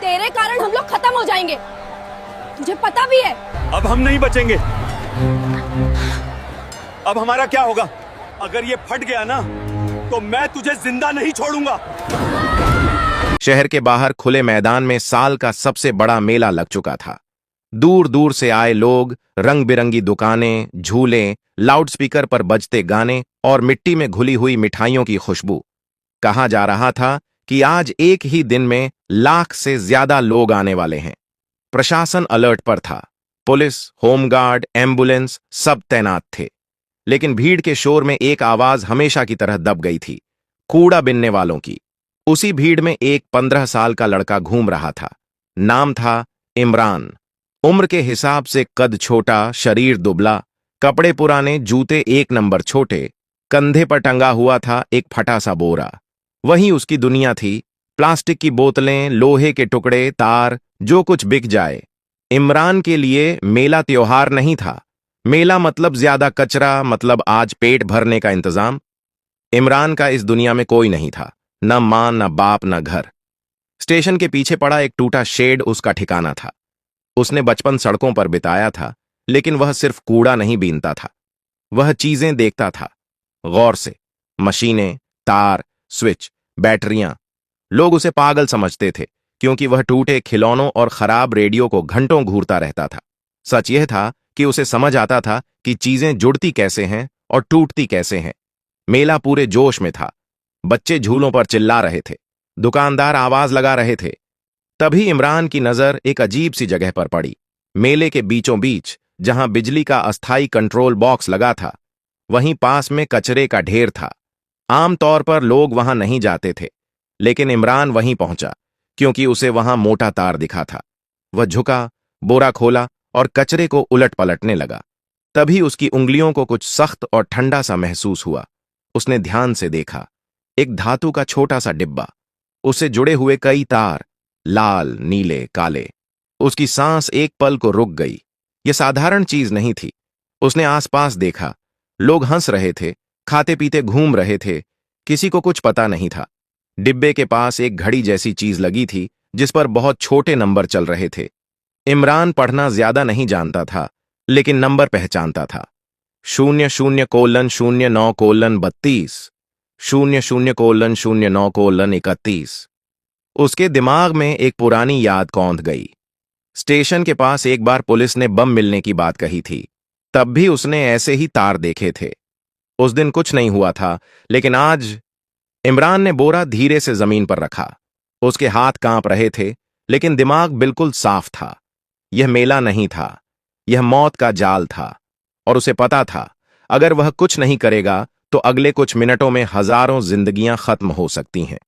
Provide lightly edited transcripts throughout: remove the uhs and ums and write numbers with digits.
तेरे कारण हम लोग खत्म हो जाएंगे, तुझे पता भी है। अब हम नहीं बचेंगे। अब हमारा क्या होगा? अगर ये फट गया ना तो मैं तुझे जिंदा नहीं छोड़ूंगा। शहर के बाहर खुले मैदान में साल का सबसे बड़ा मेला लग चुका था। दूर दूर से आए लोग, रंग बिरंगी दुकानें, झूले, लाउडस्पीकर पर बजते गाने और मिट्टी में घुली हुई मिठाइयों की खुशबू। कहा जा रहा था कि आज एक ही दिन में लाख से ज्यादा लोग आने वाले हैं। प्रशासन अलर्ट पर था। पुलिस, होमगार्ड, एम्बुलेंस सब तैनात थे। लेकिन भीड़ के शोर में एक आवाज हमेशा की तरह दब गई थी, कूड़ा बिनने वालों की। उसी भीड़ में एक 15 साल का लड़का घूम रहा था। नाम था इमरान। उम्र के हिसाब से कद छोटा, शरीर दुबला, कपड़े पुराने, जूते 1 नंबर छोटे, कंधे पर टंगा हुआ था एक फटा सा बोरा। वहीं उसकी दुनिया थी। प्लास्टिक की बोतलें, लोहे के टुकड़े, तार, जो कुछ बिक जाए। इमरान के लिए मेला त्योहार नहीं था। मेला मतलब ज्यादा कचरा, मतलब आज पेट भरने का इंतजाम। इमरान का इस दुनिया में कोई नहीं था, न मां, न बाप, न घर। स्टेशन के पीछे पड़ा एक टूटा शेड उसका ठिकाना था। उसने बचपन सड़कों पर बिताया था, लेकिन वह सिर्फ कूड़ा नहीं बीनता था, वह चीजें देखता था गौर से। मशीनें, तार, स्विच, बैटरियां। लोग उसे पागल समझते थे, क्योंकि वह टूटे खिलौनों और खराब रेडियो को घंटों घूरता रहता था। सच यह था कि उसे समझ आता था कि चीजें जुड़ती कैसे हैं और टूटती कैसे हैं। मेला पूरे जोश में था। बच्चे झूलों पर चिल्ला रहे थे, दुकानदार आवाज लगा रहे थे। तभी इमरान की नजर एक अजीब सी जगह पर पड़ी। मेले के बीचों बीच, जहां बिजली का अस्थायी कंट्रोल बॉक्स लगा था, वहीं पास में कचरे का ढेर था। आमतौर पर लोग वहां नहीं जाते थे, लेकिन इमरान वहीं पहुंचा, क्योंकि उसे वहां मोटा तार दिखा था। वह झुका, बोरा खोला और कचरे को उलट पलटने लगा। तभी उसकी उंगलियों को कुछ सख्त और ठंडा सा महसूस हुआ। उसने ध्यान से देखा। एक धातु का छोटा सा डिब्बा, उससे जुड़े हुए कई तार, लाल, नीले, काले। उसकी सांस एक पल को रुक गई। यह साधारण चीज नहीं थी। उसने आसपास देखा। लोग हंस रहे थे, खाते पीते घूम रहे थे, किसी को कुछ पता नहीं था। डिब्बे के पास एक घड़ी जैसी चीज लगी थी, जिस पर बहुत छोटे नंबर चल रहे थे। इमरान पढ़ना ज्यादा नहीं जानता था, लेकिन नंबर पहचानता था। 00:09:32, 00:09:31। उसके दिमाग में एक पुरानी याद कौंध गई। स्टेशन के पास एक बार पुलिस ने बम मिलने की बात कही थी। तब भी उसने ऐसे ही तार देखे थे। उस दिन कुछ नहीं हुआ था, लेकिन आज। इमरान ने बोरा धीरे से जमीन पर रखा। उसके हाथ कांप रहे थे, लेकिन दिमाग बिल्कुल साफ था। यह मेला नहीं था, यह मौत का जाल था। और उसे पता था, अगर वह कुछ नहीं करेगा तो अगले कुछ मिनटों में हजारों जिंदगियां खत्म हो सकती हैं।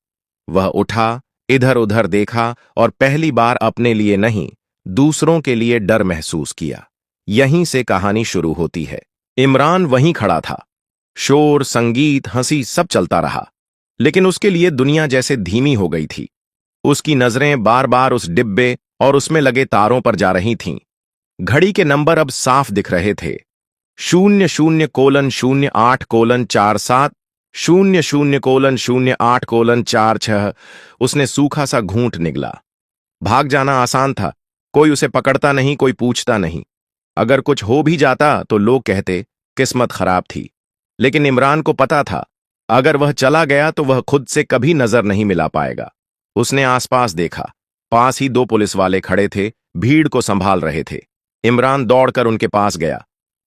वह उठा, इधर उधर देखा और पहली बार अपने लिए नहीं, दूसरों के लिए डर महसूस किया। यहीं से कहानी शुरू होती है। इमरान वहीं खड़ा था। शोर, संगीत, हंसी सब चलता रहा, लेकिन उसके लिए दुनिया जैसे धीमी हो गई थी। उसकी नजरें बार बार उस डिब्बे और उसमें लगे तारों पर जा रही थीं। घड़ी के नंबर अब साफ दिख रहे थे। 00:08:47, 00:08:46। उसने सूखा सा घूंट निगला। भाग जाना आसान था। कोई उसे पकड़ता नहीं, कोई पूछता नहीं। अगर कुछ हो भी जाता तो लोग कहते किस्मत खराब थी। लेकिन इमरान को पता था, अगर वह चला गया तो वह खुद से कभी नजर नहीं मिला पाएगा। उसने आसपास देखा। पास ही 2 पुलिस वाले खड़े थे, भीड़ को संभाल रहे थे। इमरान दौड़कर उनके पास गया।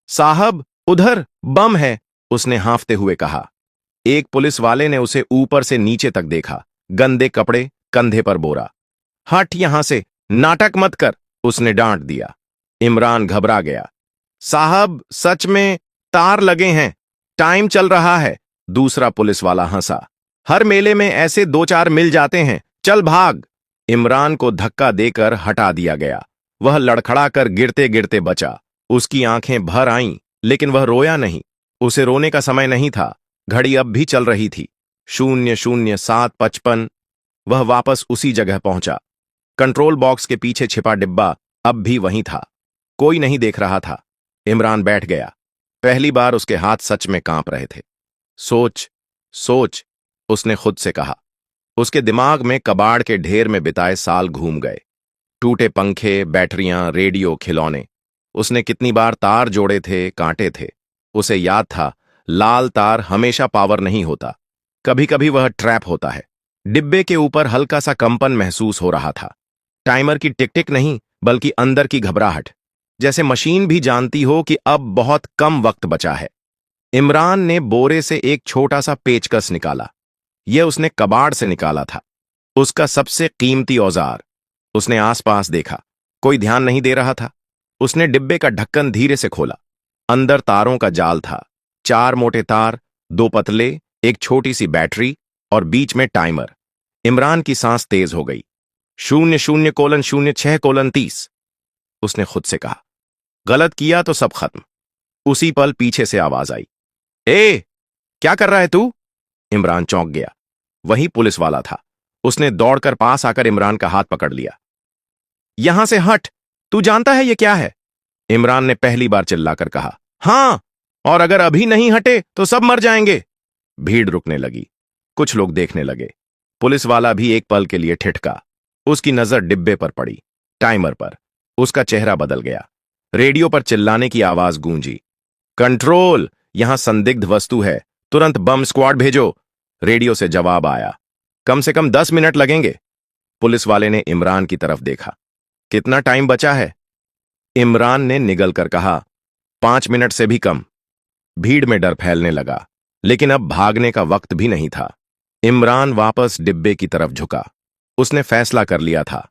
साहब, उधर बम है, उसने हांफते हुए कहा। एक पुलिस वाले ने उसे ऊपर से नीचे तक देखा। गंदे कपड़े, कंधे पर बोरा। हट यहां से, नाटक मत कर, उसने डांट दिया। इमरान घबरा गया। साहब, सच में तार लगे हैं, टाइम चल रहा है, दूसरा पुलिस वाला हंसा। हर मेले में ऐसे 2-4 मिल जाते हैं, चल भाग। इमरान को धक्का देकर हटा दिया गया। वह लड़खड़ाकर गिरते गिरते बचा। उसकी आंखें भर आईं, लेकिन वह रोया नहीं। उसे रोने का समय नहीं था। घड़ी अब भी चल रही थी। 00:07:55। वह वापस उसी जगह पहुंचा। कंट्रोल बॉक्स के पीछे छिपा डिब्बा अब भी वहीं था। कोई नहीं देख रहा था। इमरान बैठ गया। पहली बार उसके हाथ सच में कांप रहे थे। सोच, सोच, उसने खुद से कहा। उसके दिमाग में कबाड़ के ढेर में बिताए साल घूम गए। टूटे पंखे, बैटरियां, रेडियो, खिलौने। उसने कितनी बार तार जोड़े थे, कांटे थे। उसे याद था, लाल तार हमेशा पावर नहीं होता, कभी कभी वह ट्रैप होता है। डिब्बे के ऊपर हल्का सा कंपन महसूस हो रहा था। टाइमर की टिक टिक नहीं, बल्कि अंदर की घबराहट, जैसे मशीन भी जानती हो कि अब बहुत कम वक्त बचा है। इमरान ने बोरे से एक छोटा सा पेचकस निकाला। यह उसने कबाड़ से निकाला था, उसका सबसे कीमती औजार। उसने आसपास देखा, कोई ध्यान नहीं दे रहा था। उसने डिब्बे का ढक्कन धीरे से खोला। अंदर तारों का जाल था, 4 मोटे तार, 2 पतले, एक छोटी सी बैटरी और बीच में टाइमर। इमरान की सांस तेज हो गई। 00:06:30 उसने खुद से कहा। गलत किया तो सब खत्म। उसी पल पीछे से आवाज आई, ए, क्या कर रहा है तू? इमरान चौंक गया। वही पुलिस वाला था। उसने दौड़कर पास आकर इमरान का हाथ पकड़ लिया। यहां से हट, तू जानता है ये क्या है? इमरान ने पहली बार चिल्लाकर कहा। हां, और अगर अभी नहीं हटे तो सब मर जाएंगे। भीड़ रुकने लगी, कुछ लोग देखने लगे। पुलिस वाला भी एक पल के लिए ठिठका। उसकी नजर डिब्बे पर पड़ी, टाइमर पर। उसका चेहरा बदल गया। रेडियो पर चिल्लाने की आवाज गूंजी, कंट्रोल, यहां संदिग्ध वस्तु है, तुरंत बम स्क्वाड भेजो। रेडियो से जवाब आया, कम से कम 10 मिनट लगेंगे। पुलिस वाले ने इमरान की तरफ देखा। कितना टाइम बचा है? इमरान ने निगल कर कहा, 5 मिनट से भी कम। भीड़ में डर फैलने लगा, लेकिन अब भागने का वक्त भी नहीं था। इमरान वापस डिब्बे की तरफ झुका। उसने फैसला कर लिया था,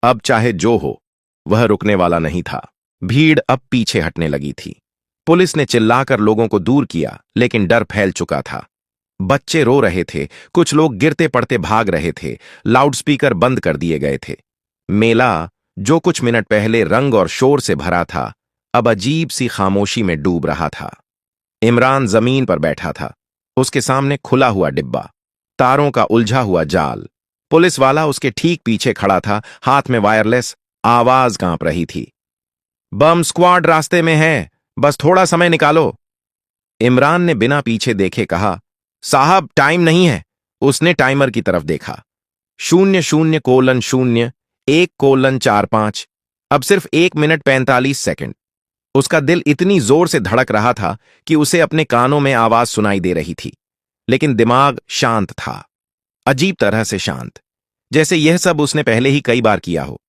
अब चाहे जो हो, वह रुकने वाला नहीं था। भीड़ अब पीछे हटने लगी थी। पुलिस ने चिल्लाकर लोगों को दूर किया, लेकिन डर फैल चुका था। बच्चे रो रहे थे, कुछ लोग गिरते पड़ते भाग रहे थे, लाउडस्पीकर बंद कर दिए गए थे। मेला, जो कुछ मिनट पहले रंग और शोर से भरा था, अब अजीब सी खामोशी में डूब रहा था। इमरान जमीन पर बैठा था। उसके सामने खुला हुआ डिब्बा, तारों का उलझा हुआ जाल। पुलिस वाला उसके ठीक पीछे खड़ा था, हाथ में वायरलेस। आवाज कांप रही थी, बम स्क्वाड रास्ते में है, बस थोड़ा समय निकालो। इमरान ने बिना पीछे देखे कहा, साहब टाइम नहीं है। उसने टाइमर की तरफ देखा, 00:01:45। अब सिर्फ 1 मिनट 45 सेकंड। उसका दिल इतनी जोर से धड़क रहा था कि उसे अपने कानों में आवाज सुनाई दे रही थी, लेकिन दिमाग शांत था, अजीब तरह से शांत, जैसे यह सब उसने पहले ही कई बार किया हो।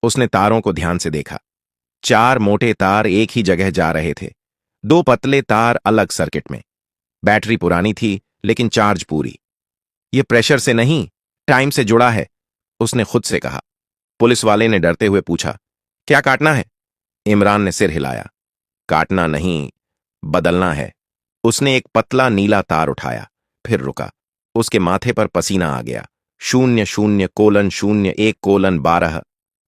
उसने तारों को ध्यान से देखा। 4 मोटे तार एक ही जगह जा रहे थे, 2 पतले तार अलग सर्किट में। बैटरी पुरानी थी, लेकिन चार्ज पूरी। यह प्रेशर से नहीं, टाइम से जुड़ा है, उसने खुद से कहा। पुलिस वाले ने डरते हुए पूछा, क्या काटना है? इमरान ने सिर हिलाया, काटना नहीं, बदलना है। उसने एक पतला नीला तार उठाया, फिर रुका। उसके माथे पर पसीना आ गया। 00:01:12।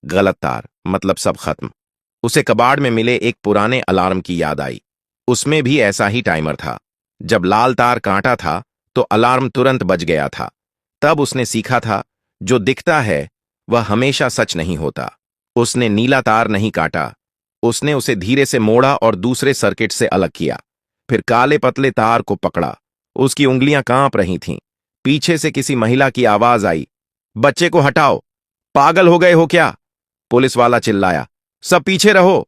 गलत तार, मतलब सब खत्म। उसे कबाड़ में मिले एक पुराने अलार्म की याद आई। उसमें भी ऐसा ही टाइमर था। जब लाल तार काटा था तो अलार्म तुरंत बज गया था। तब उसने सीखा था, जो दिखता है वह हमेशा सच नहीं होता। उसने नीला तार नहीं काटा, उसने उसे धीरे से मोड़ा और दूसरे सर्किट से अलग किया। फिर काले पतले तार को पकड़ा। उसकी उंगलियां कांप रही थीं। पीछे से किसी महिला की आवाज आई, बच्चे को हटाओ, पागल हो गए हो क्या? पुलिस वाला चिल्लाया, सब पीछे रहो।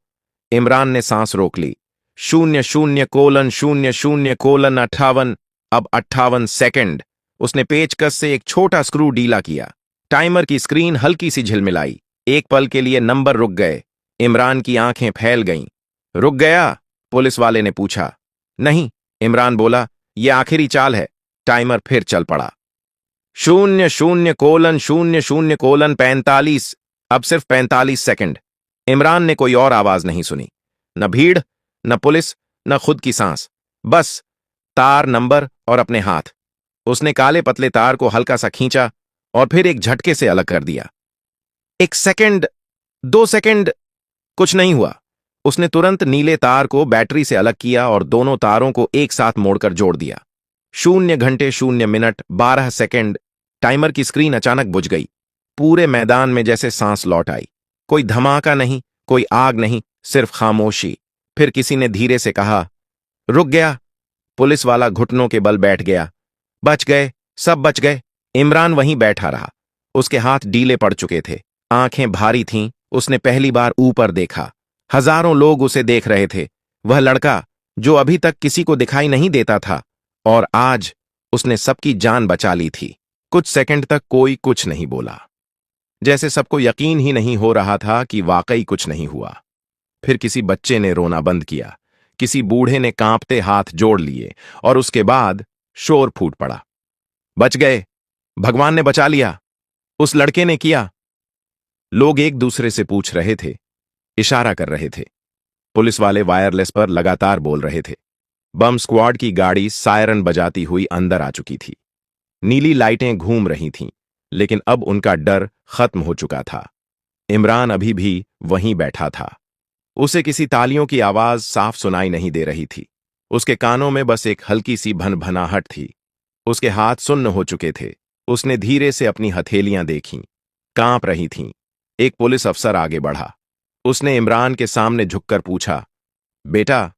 इमरान ने सांस रोक ली। 00:00:58। अब 58 सेकंड। उसने पेचकस से एक छोटा स्क्रू ढीला किया। टाइमर की स्क्रीन हल्की सी झिलमिलाई। एक पल के लिए नंबर रुक गए। इमरान की आंखें फैल गईं। रुक गया? पुलिस वाले ने पूछा। नहीं, इमरान बोला, यह आखिरी चाल है। टाइमर फिर चल पड़ा। 00:00:45। अब सिर्फ 45 सेकंड। इमरान ने कोई और आवाज नहीं सुनी, न भीड़, न पुलिस, न खुद की सांस, बस तार, नंबर और अपने हाथ। उसने काले पतले तार को हल्का सा खींचा और फिर एक झटके से अलग कर दिया। 1 सेकंड, 2 सेकंड, कुछ नहीं हुआ। उसने तुरंत नीले तार को बैटरी से अलग किया और दोनों तारों को एक साथ मोड़कर जोड़ दिया। 0:00:12। टाइमर की स्क्रीन अचानक बुझ गई। पूरे मैदान में जैसे सांस लौट आई। कोई धमाका नहीं, कोई आग नहीं, सिर्फ खामोशी। फिर किसी ने धीरे से कहा, रुक गया। पुलिस वाला घुटनों के बल बैठ गया। बच गए, सब बच गए, इमरान वहीं बैठा रहा। उसके हाथ ढीले पड़ चुके थे, आंखें भारी थीं। उसने पहली बार ऊपर देखा। हजारों लोग उसे देख रहे थे। वह लड़का जो अभी तक किसी को दिखाई नहीं देता था, और आज उसने सबकी जान बचा ली थी। कुछ सेकंड तक कोई कुछ नहीं बोला, जैसे सबको यकीन ही नहीं हो रहा था कि वाकई कुछ नहीं हुआ। फिर किसी बच्चे ने रोना बंद किया, किसी बूढ़े ने कांपते हाथ जोड़ लिए, और उसके बाद शोर फूट पड़ा। बच गए, भगवान ने बचा लिया, उस लड़के ने किया। लोग एक दूसरे से पूछ रहे थे, इशारा कर रहे थे। पुलिस वाले वायरलेस पर लगातार बोल रहे थे। बम स्क्वाड की गाड़ी सायरन बजाती हुई अंदर आ चुकी थी। नीली लाइटें घूम रही थीं, लेकिन अब उनका डर खत्म हो चुका था। इमरान अभी भी वहीं बैठा था। उसे किसी तालियों की आवाज साफ सुनाई नहीं दे रही थी। उसके कानों में बस एक हल्की सी भनभनाहट थी। उसके हाथ सुन्न हो चुके थे। उसने धीरे से अपनी हथेलियां देखीं, कांप रही थीं। एक पुलिस अफसर आगे बढ़ा। उसने इमरान के सामने झुककर पूछा, बेटा,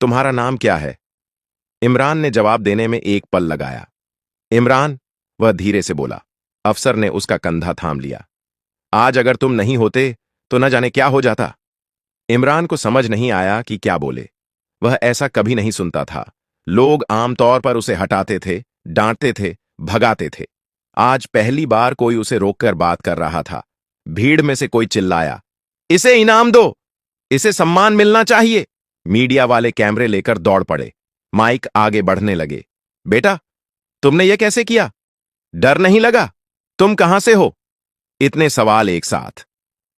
तुम्हारा नाम क्या है? इमरान ने जवाब देने में एक पल लगाया। इमरान, वह धीरे से बोला। अफसर ने उसका कंधा थाम लिया। आज अगर तुम नहीं होते तो न जाने क्या हो जाता। इमरान को समझ नहीं आया कि क्या बोले। वह ऐसा कभी नहीं सुनता था। लोग आमतौर पर उसे हटाते थे, डांटते थे, भगाते थे। आज पहली बार कोई उसे रोककर बात कर रहा था। भीड़ में से कोई चिल्लाया, इसे इनाम दो, इसे सम्मान मिलना चाहिए। मीडिया वाले कैमरे लेकर दौड़ पड़े। माइक आगे बढ़ने लगे। बेटा, तुमने यह कैसे किया? डर नहीं लगा? तुम कहां से हो? इतने सवाल एक साथ।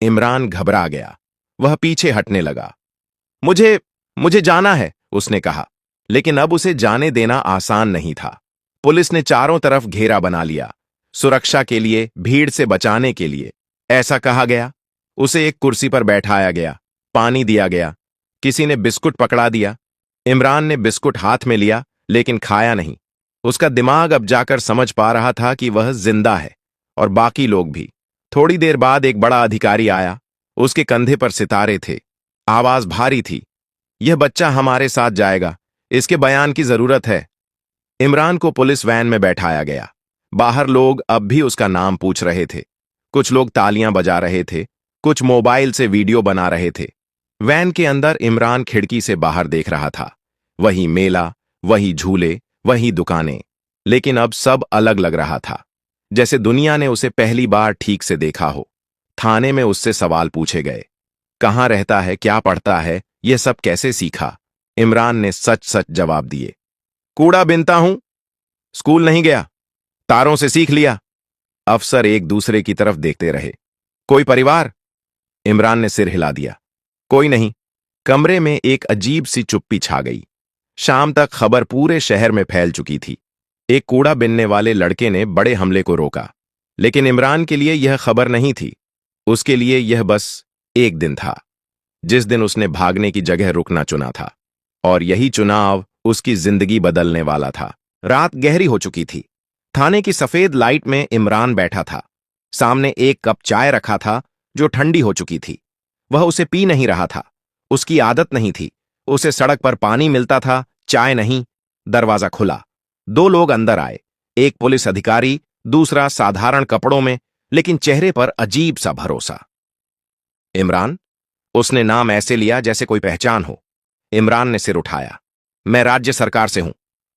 इमरान घबरा गया। वह पीछे हटने लगा। मुझे जाना है, उसने कहा। लेकिन अब उसे जाने देना आसान नहीं था। पुलिस ने चारों तरफ घेरा बना लिया, सुरक्षा के लिए, भीड़ से बचाने के लिए। ऐसा कहा गया। उसे एक कुर्सी पर बैठाया गया, पानी दिया गया, किसी ने बिस्कुट पकड़ा दिया। इमरान ने बिस्कुट हाथ में लिया, लेकिन खाया नहीं। उसका दिमाग अब जाकर समझ पा रहा था कि वह जिंदा है, और बाकी लोग भी। थोड़ी देर बाद एक बड़ा अधिकारी आया। उसके कंधे पर सितारे थे, आवाज भारी थी। यह बच्चा हमारे साथ जाएगा, इसके बयान की जरूरत है। इमरान को पुलिस वैन में बैठाया गया। बाहर लोग अब भी उसका नाम पूछ रहे थे। कुछ लोग तालियां बजा रहे थे, कुछ मोबाइल से वीडियो बना रहे थे। वैन के अंदर इमरान खिड़की से बाहर देख रहा था। वही मेला, वही झूले, वही दुकानें, लेकिन अब सब अलग लग रहा था, जैसे दुनिया ने उसे पहली बार ठीक से देखा हो। थाने में उससे सवाल पूछे गए, कहाँ रहता है, क्या पढ़ता है, यह सब कैसे सीखा? इमरान ने सच सच जवाब दिए। कूड़ा बीनता हूं, स्कूल नहीं गया, तारों से सीख लिया। अफसर एक दूसरे की तरफ देखते रहे। कोई परिवार? इमरान ने सिर हिला दिया। कोई नहीं। कमरे में एक अजीब सी चुप्पी छा गई। शाम तक खबर पूरे शहर में फैल चुकी थी। एक कूड़ा बीनने वाले लड़के ने बड़े हमले को रोका, लेकिन इमरान के लिए यह खबर नहीं थी। उसके लिए यह बस एक दिन था, जिस दिन उसने भागने की जगह रुकना चुना था, और यही चुनाव उसकी जिंदगी बदलने वाला था। रात गहरी हो चुकी थी। थाने की सफेद लाइट में इमरान बैठा था। सामने एक कप चाय रखा था, जो ठंडी हो चुकी थी। वह उसे पी नहीं रहा था, उसकी आदत नहीं थी। उसे सड़क पर पानी मिलता था, चाय नहीं। दरवाजा खुला। दो लोग अंदर आए, एक पुलिस अधिकारी, दूसरा साधारण कपड़ों में, लेकिन चेहरे पर अजीब सा भरोसा। इमरान, उसने नाम ऐसे लिया जैसे कोई पहचान हो। इमरान ने सिर उठाया। मैं राज्य सरकार से हूं,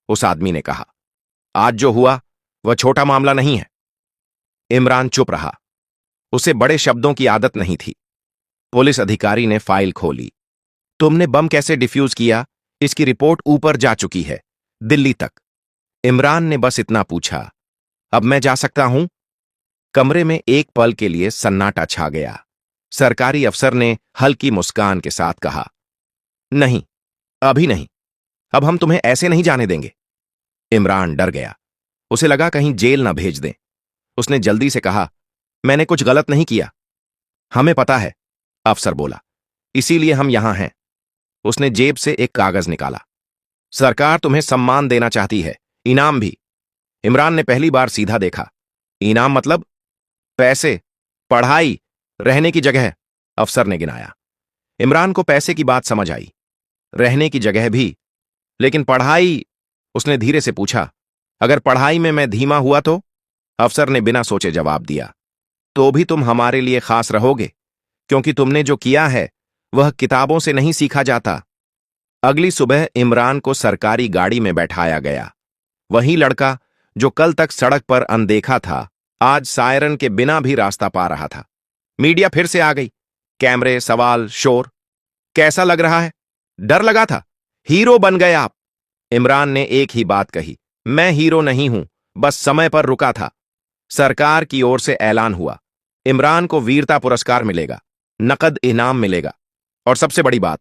उस आदमी ने कहा। आज जो हुआ वह छोटा मामला नहीं है। इमरान चुप रहा। उसे बड़े शब्दों की आदत नहीं थी। पुलिस अधिकारी ने फाइल खोली। तुमने बम कैसे डिफ्यूज किया, इसकी रिपोर्ट ऊपर जा चुकी है, दिल्ली तक। इमरान ने बस इतना पूछा। अब मैं जा सकता हूं? कमरे में एक पल के लिए सन्नाटा छा गया। सरकारी अफसर ने हल्की मुस्कान के साथ कहा, नहीं, अभी नहीं। अब हम तुम्हें ऐसे नहीं जाने देंगे। इमरान डर गया। उसे लगा कहीं जेल न भेज दें। उसने जल्दी से कहा, मैंने कुछ गलत नहीं किया। हमें पता है, अफसर बोला, इसीलिए हम यहां हैं। उसने जेब से एक कागज निकाला। सरकार तुम्हें सम्मान देना चाहती है, इनाम भी। इमरान ने पहली बार सीधा देखा। इनाम मतलब? पैसे, पढ़ाई, रहने की जगह, अफसर ने गिनाया। इमरान को पैसे की बात समझ आई, रहने की जगह भी, लेकिन पढ़ाई? उसने धीरे से पूछा, अगर पढ़ाई में मैं धीमा हुआ तो? अफसर ने बिना सोचे जवाब दिया। तो भी तुम हमारे लिए खास रहोगे, क्योंकि तुमने जो किया है वह किताबों से नहीं सीखा जाता। अगली सुबह इमरान को सरकारी गाड़ी में बैठाया गया। वही लड़का जो कल तक सड़क पर अनदेखा था, आज सायरन के बिना भी रास्ता पा रहा था। मीडिया फिर से आ गई। कैमरे, सवाल, शोर। कैसा लग रहा है? डर लगा था? हीरो बन गए आप। इमरान ने एक ही बात कही, मैं हीरो नहीं हूं, बस समय पर रुका था। सरकार की ओर से ऐलान हुआ, इमरान को वीरता पुरस्कार मिलेगा, नकद इनाम मिलेगा, और सबसे बड़ी बात,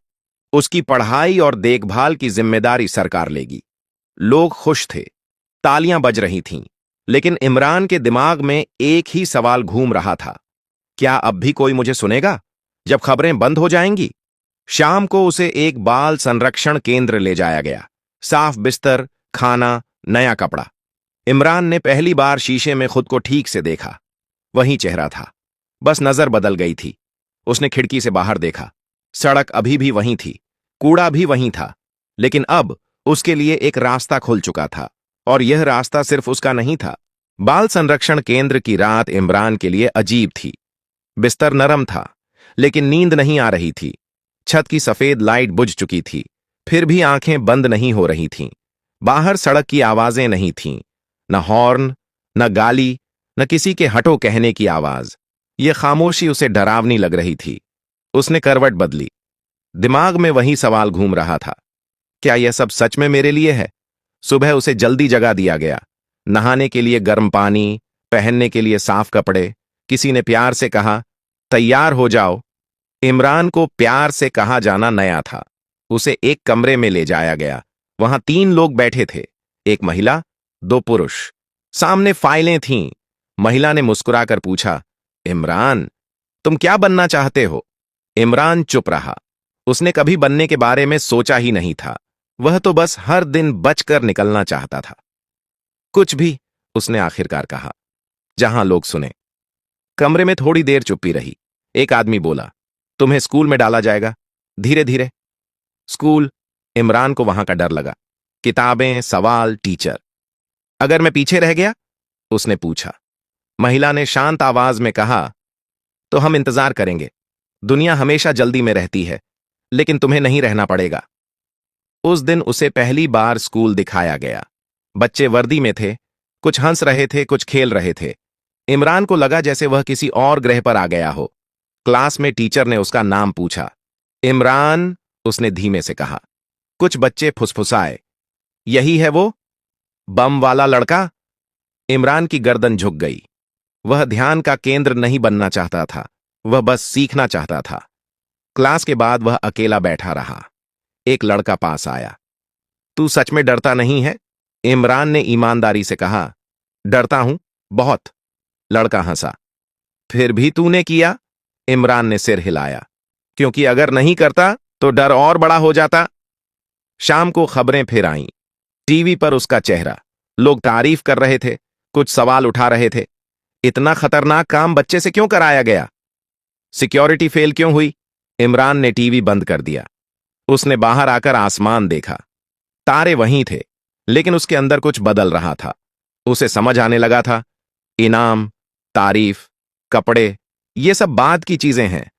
उसकी पढ़ाई और देखभाल की जिम्मेदारी सरकार लेगी। लोग खुश थे, तालियां बज रही थीं, लेकिन इमरान के दिमाग में एक ही सवाल घूम रहा था, क्या अब भी कोई मुझे सुनेगा जब खबरें बंद हो जाएंगी? शाम को उसे एक बाल संरक्षण केंद्र ले जाया गया। साफ बिस्तर, खाना, नया कपड़ा। इमरान ने पहली बार शीशे में खुद को ठीक से देखा। वही चेहरा था, बस नजर बदल गई थी। उसने खिड़की से बाहर देखा। सड़क अभी भी वहीं थी, कूड़ा भी वहीं था, लेकिन अब उसके लिए एक रास्ता खुल चुका था, और यह रास्ता सिर्फ उसका नहीं था। बाल संरक्षण केंद्र की रात इमरान के लिए अजीब थी। बिस्तर नरम था, लेकिन नींद नहीं आ रही थी। छत की सफेद लाइट बुझ चुकी थी, फिर भी आंखें बंद नहीं हो रही थीं। बाहर सड़क की आवाजें नहीं थीं, न हॉर्न, न गाली, न किसी के हटो कहने की आवाज। यह खामोशी उसे डरावनी लग रही थी। उसने करवट बदली। दिमाग में वही सवाल घूम रहा था, क्या यह सब सच में मेरे लिए है? सुबह उसे जल्दी जगा दिया गया। नहाने के लिए गर्म पानी, पहनने के लिए साफ कपड़े। किसी ने प्यार से कहा, तैयार हो जाओ। इमरान को प्यार से कहा जाना नया था। उसे एक कमरे में ले जाया गया। वहां 3 लोग बैठे थे, एक महिला, 2 पुरुष। सामने फाइलें थीं। महिला ने मुस्कुराकर पूछा, इमरान, तुम क्या बनना चाहते हो? इमरान चुप रहा। उसने कभी बनने के बारे में सोचा ही नहीं था। वह तो बस हर दिन बचकर निकलना चाहता था। कुछ भी, उसने आखिरकार कहा, जहां लोग सुने। कमरे में थोड़ी देर चुप्पी रही। एक आदमी बोला, तुम्हें स्कूल में डाला जाएगा, धीरे धीरे। स्कूल? इमरान को वहां का डर लगा। किताबें, सवाल, टीचर। अगर मैं पीछे रह गया? उसने पूछा। महिला ने शांत आवाज में कहा, तो हम इंतजार करेंगे। दुनिया हमेशा जल्दी में रहती है, लेकिन तुम्हें नहीं रहना पड़ेगा। उस दिन उसे पहली बार स्कूल दिखाया गया। बच्चे वर्दी में थे, कुछ हंस रहे थे, कुछ खेल रहे थे। इमरान को लगा जैसे वह किसी और ग्रह पर आ गया हो। क्लास में टीचर ने उसका नाम पूछा। इमरान, उसने धीमे से कहा। कुछ बच्चे फुसफुसाए, यही है वो बम वाला लड़का? इमरान की गर्दन झुक गई। वह ध्यान का केंद्र नहीं बनना चाहता था, वह बस सीखना चाहता था। क्लास के बाद वह अकेला बैठा रहा। एक लड़का पास आया। तू सच में डरता नहीं है? इमरान ने ईमानदारी से कहा। डरता हूं, बहुत। लड़का हंसा। फिर भी तूने किया? इमरान ने सिर हिलाया। क्योंकि अगर नहीं करता तो डर और बड़ा हो जाता। शाम को खबरें फिर आईं। टीवी पर उसका चेहरा। लोग तारीफ कर रहे थे, कुछ सवाल उठा रहे थे। इतना खतरनाक काम बच्चे से क्यों कराया गया? सिक्योरिटी फेल क्यों हुई? इमरान ने टीवी बंद कर दिया। उसने बाहर आकर आसमान देखा। तारे वहीं थे, लेकिन उसके अंदर कुछ बदल रहा था। उसे समझ आने लगा था, इनाम, तारीफ, कपड़े, ये सब बाद की चीजें हैं।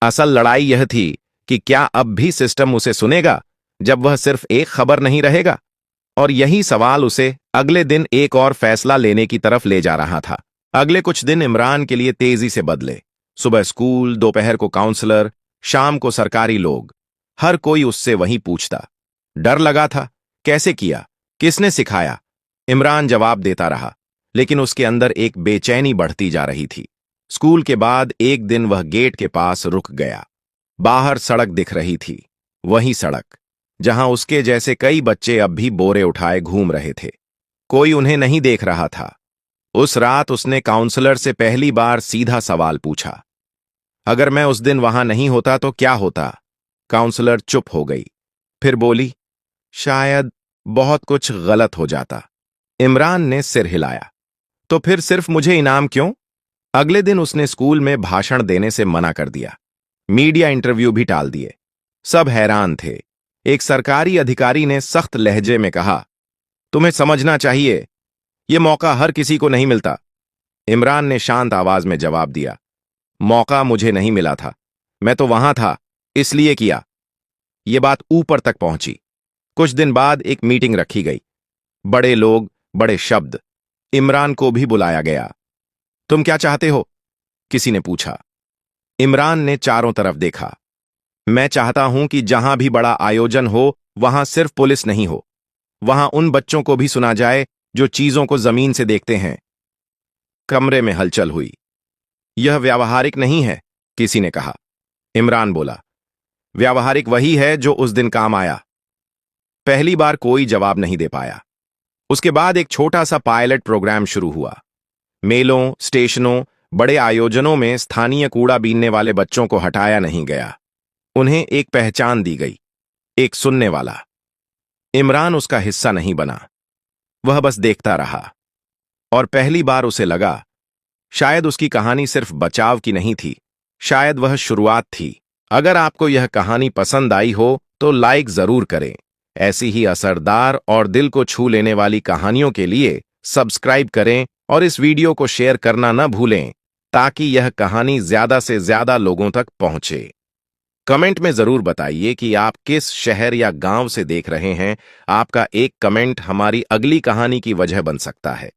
असल लड़ाई यह थी कि क्या अब भी सिस्टम उसे सुनेगा जब वह सिर्फ एक खबर नहीं रहेगा? और यही सवाल उसे अगले दिन एक और फैसला लेने की तरफ ले जा रहा था। अगले कुछ दिन इमरान के लिए तेजी से बदले। सुबह स्कूल, दोपहर को काउंसलर, शाम को सरकारी लोग। हर कोई उससे वही पूछता। डर लगा था, कैसे किया, किसने सिखाया? इमरान जवाब देता रहा, लेकिन उसके अंदर एक बेचैनी बढ़ती जा रही थी। स्कूल के बाद एक दिन वह गेट के पास रुक गया। बाहर सड़क दिख रही थी, वही सड़क जहां उसके जैसे कई बच्चे अब भी बोरे उठाए घूम रहे थे। कोई उन्हें नहीं देख रहा था। उस रात उसने काउंसलर से पहली बार सीधा सवाल पूछा, अगर मैं उस दिन वहां नहीं होता तो क्या होता? काउंसलर चुप हो गई, फिर बोली, शायद बहुत कुछ गलत हो जाता। इमरान ने सिर हिलाया। तो फिर सिर्फ मुझे इनाम क्यों? अगले दिन उसने स्कूल में भाषण देने से मना कर दिया। मीडिया इंटरव्यू भी टाल दिए। सब हैरान थे। एक सरकारी अधिकारी ने सख्त लहजे में कहा, तुम्हें समझना चाहिए, यह मौका हर किसी को नहीं मिलता। इमरान ने शांत आवाज में जवाब दिया, मौका मुझे नहीं मिला था, मैं तो वहां था, इसलिए किया। ये बात ऊपर तक पहुंची। कुछ दिन बाद एक मीटिंग रखी गई। बड़े लोग, बड़े शब्द। इमरान को भी बुलाया गया। तुम क्या चाहते हो? किसी ने पूछा। इमरान ने चारों तरफ देखा। मैं चाहता हूं कि जहां भी बड़ा आयोजन हो, वहां सिर्फ पुलिस नहीं हो, वहां उन बच्चों को भी सुना जाए जो चीजों को जमीन से देखते हैं। कमरे में हलचल हुई। यह व्यावहारिक नहीं है, किसी ने कहा। इमरान बोला, व्यावहारिक वही है जो उस दिन काम आया। पहली बार कोई जवाब नहीं दे पाया। उसके बाद एक छोटा सा पायलट प्रोग्राम शुरू हुआ। मेलों, स्टेशनों, बड़े आयोजनों में स्थानीय कूड़ा बीनने वाले बच्चों को हटाया नहीं गया। उन्हें एक पहचान दी गई, एक सुनने वाला। इमरान उसका हिस्सा नहीं बना, वह बस देखता रहा। और पहली बार उसे लगा, शायद उसकी कहानी सिर्फ बचाव की नहीं थी, शायद वह शुरुआत थी। अगर आपको यह कहानी पसंद आई हो तो लाइक जरूर करें। ऐसी ही असरदार और दिल को छू लेने वाली कहानियों के लिए सब्सक्राइब करें और इस वीडियो को शेयर करना न भूलें ताकि यह कहानी ज्यादा से ज्यादा लोगों तक पहुंचे। कमेंट में जरूर बताइए कि आप किस शहर या गांव से देख रहे हैं। आपका एक कमेंट हमारी अगली कहानी की वजह बन सकता है।